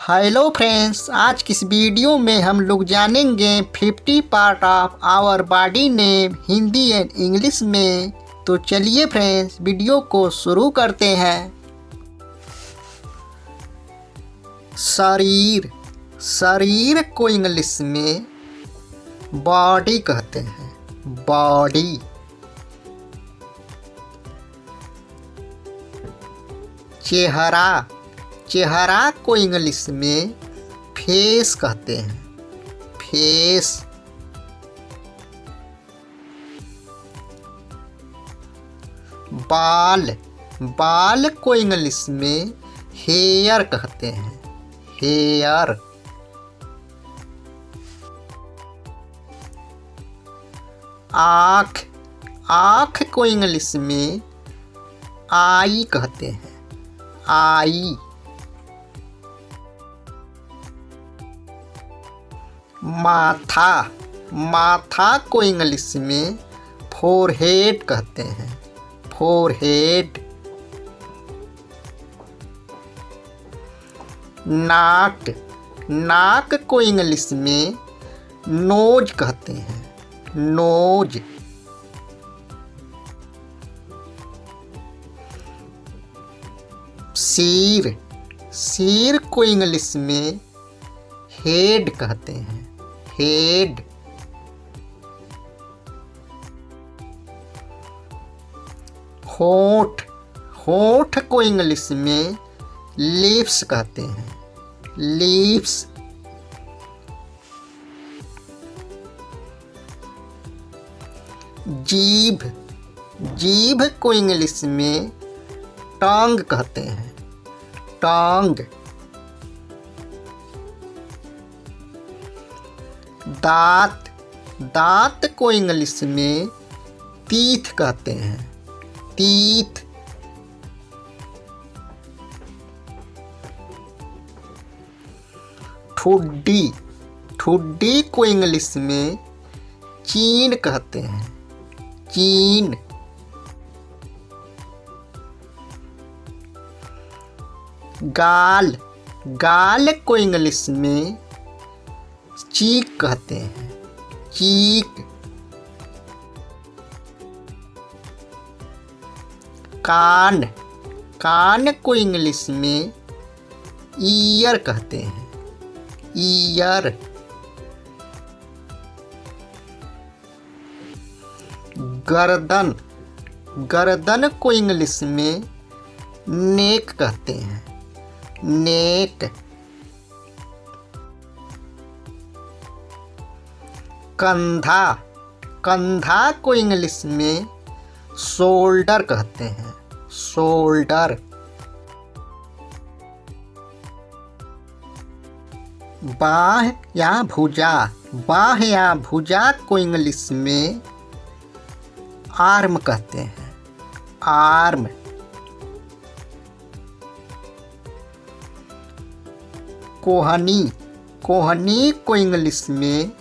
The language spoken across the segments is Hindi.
हेलो फ्रेंड्स, आज की इस वीडियो में हम लोग जानेंगे 50 part of our body name Hindi and English में। तो चलिए फ्रेंड्स, वीडियो को शुरू करते हैं। शरीर। शरीर को इंग्लिश में बॉडी कहते हैं, बॉडी। चेहरा। चेहरा को इंग्लिश में फेस कहते हैं, फेस। बाल। बाल को इंग्लिश में हेयर कहते हैं, हेयर। आँख। आँख को इंग्लिश में आई कहते हैं, आई। माथा। माथा को इंग्लिश में फोरहेड कहते हैं, फोरहेड। नाक। नाक को इंग्लिश में नोज कहते हैं, नोज। सिर। सिर को इंग्लिश में हेड कहते हैं, हेड। होंठ। होंठ को इंग्लिश में लिप्स कहते हैं, लिप्स। जीभ। जीभ को इंग्लिश में टंग कहते हैं, टंग। दांत। दांत को इंग्लिश में टीथ कहते हैं, टीथ। ठुड्डी। ठुड्डी को इंग्लिश में चीन कहते हैं, चीन। गाल। गाल को इंग्लिश में चीक कहते हैं, चीक। कान। कान को इंग्लिश में ईयर कहते हैं, ईयर। गर्दन। गर्दन को इंग्लिश में नेक कहते हैं, नेक। कंधा। कंधा को इंग्लिश में शोल्डर कहते हैं, शोल्डर। बाह या भुजा। बाह या भुजा को इंग्लिश में आर्म कहते हैं, आर्म। कोहनी। कोहनी को इंग्लिश में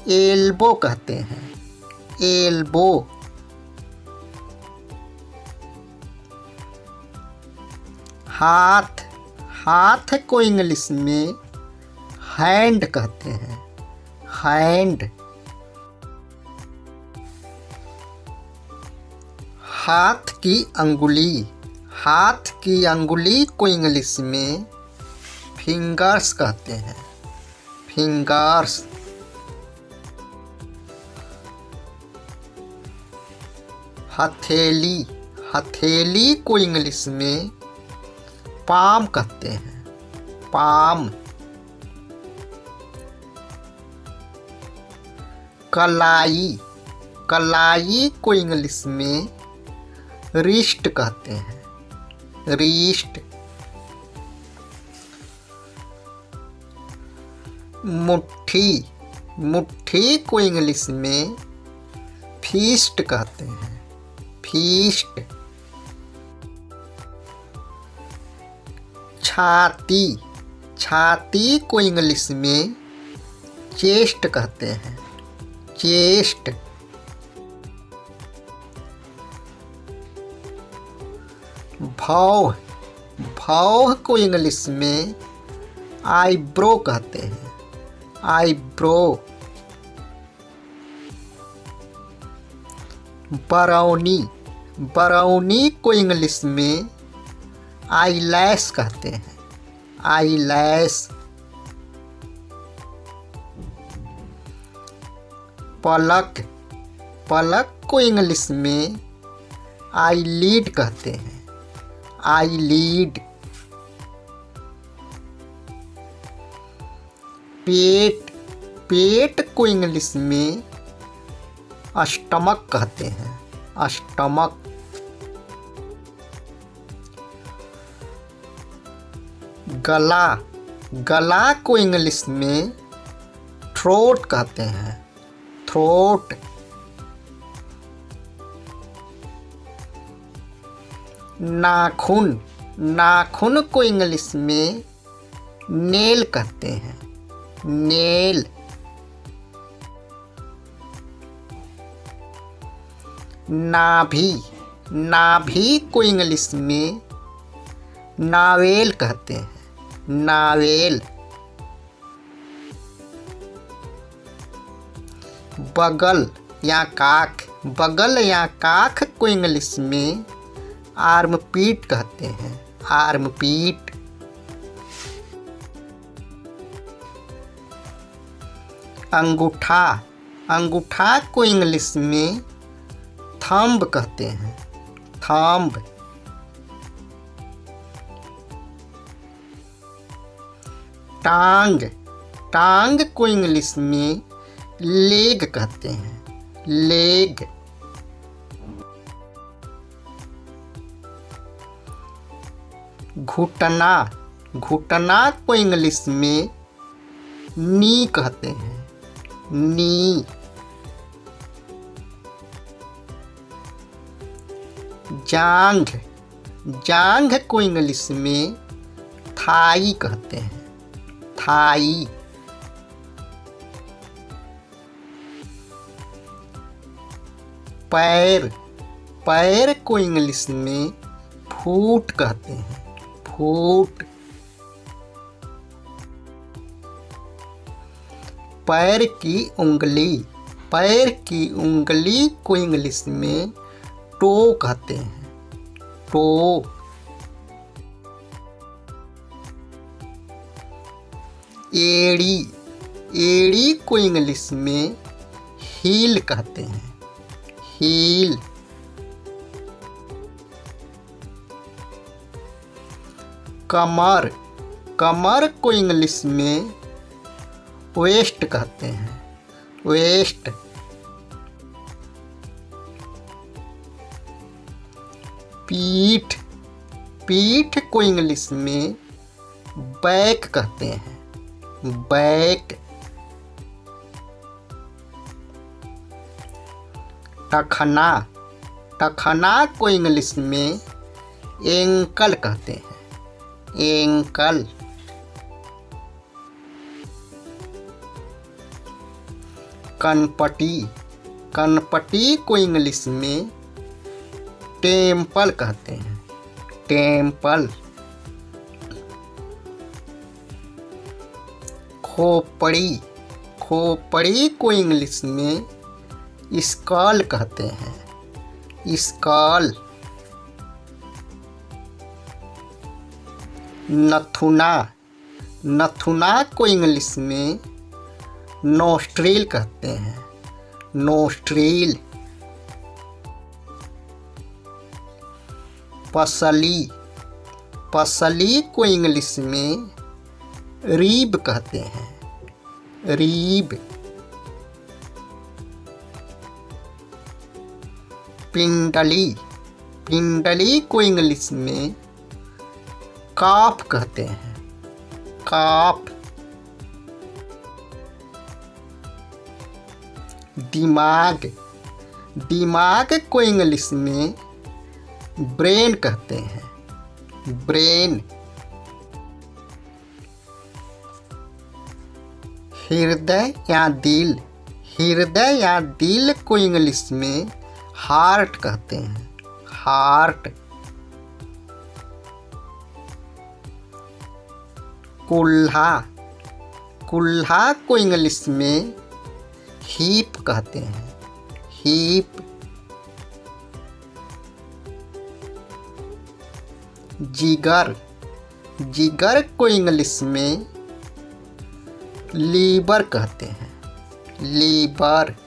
एल्बो कहते हैं, एल्बो। हाथ। हाथ को इंग्लिश में हैंड कहते हैं, हैंड। हाथ की अंगुली। हाथ की अंगुली को इंग्लिश में फिंगर्स कहते हैं, फिंगर्स। हथेली। हथेली को इंग्लिश में पाम कहते हैं, पाम। कलाई। कलाई को इंग्लिश में रिस्ट कहते हैं, रिस्ट। मुट्ठी। मुट्ठी को इंग्लिश में फीस्ट कहते हैं, फीस्ट। छाती। छाती को इंग्लिश में चेस्ट कहते हैं, चेस्ट। भौं। भौं को इंग्लिश में आईब्रो कहते हैं, आईब्रो। बरौनी, बरौनी को इंग्लिश में आईलैश कहते हैं, आईलैश। पलक, पलक को इंग्लिश में आईलिड कहते हैं, आईलिड। पेट, पेट को इंग्लिश में स्टमक कहते हैं, स्टमक। गला, गला को इंग्लिश में थ्रोट कहते हैं, थ्रोट। नाखून, नाखून को इंग्लिश में नेल कहते हैं, नेल। नाभि, नाभि को इंग्लिश में नावेल कहते हैं, नावेल। बगल या काख, बगल या काख को इंग्लिश में आर्मपीट कहते हैं, आर्मपीट। अंगूठा, अंगूठा को इंग्लिश में थंब कहते हैं, थंब। टांग, टांग को इंग्लिश में लेग कहते हैं, लेग। घुटना, घुटना को इंग्लिश में नी कहते हैं, नी। जांघ, जांघ को इंग्लिश में थाई कहते हैं, थाई। पैर, पैर को इंग्लिश में फूट कहते हैं, फूट। पैर की उंगली, पैर की उंगली को इंग्लिश में टो कहते हैं, टो। एड़ी, एड़ी को इंग्लिश में हील कहते हैं, हील। कमर, कमर को इंग्लिश में वेस्ट कहते हैं, वेस्ट। पीठ, पीठ को इंग्लिश में बैक कहते हैं, बैक। टखना, टखना को इंग्लिश में एंकल कहते हैं, एंकल। कनपटी, कनपटी को इंग्लिश में टेम्पल कहते हैं, टेम्पल। खोपड़ी, खोपड़ी को इंग्लिश में स्कल कहते हैं, स्कल। नथुना, नथुना को इंग्लिश में नोस्ट्रिल कहते हैं, नोस्ट्रिल। पसली, पसली को इंग्लिश में रीब कहते हैं, रीब। पिंडली, पिंडली को इंग्लिश में काफ कहते हैं, काफ। दिमाग, दिमाग को इंग्लिश में ब्रेन कहते हैं, ब्रेन। हृदय या दिल, हृदय या दिल को इंग्लिश में हार्ट कहते हैं, हार्ट। कुल्हा, कुल्हा को इंग्लिश में हीप कहते हैं, हीप। जिगर, जिगर को इंग्लिश में लीवर कहते हैं, लीवर।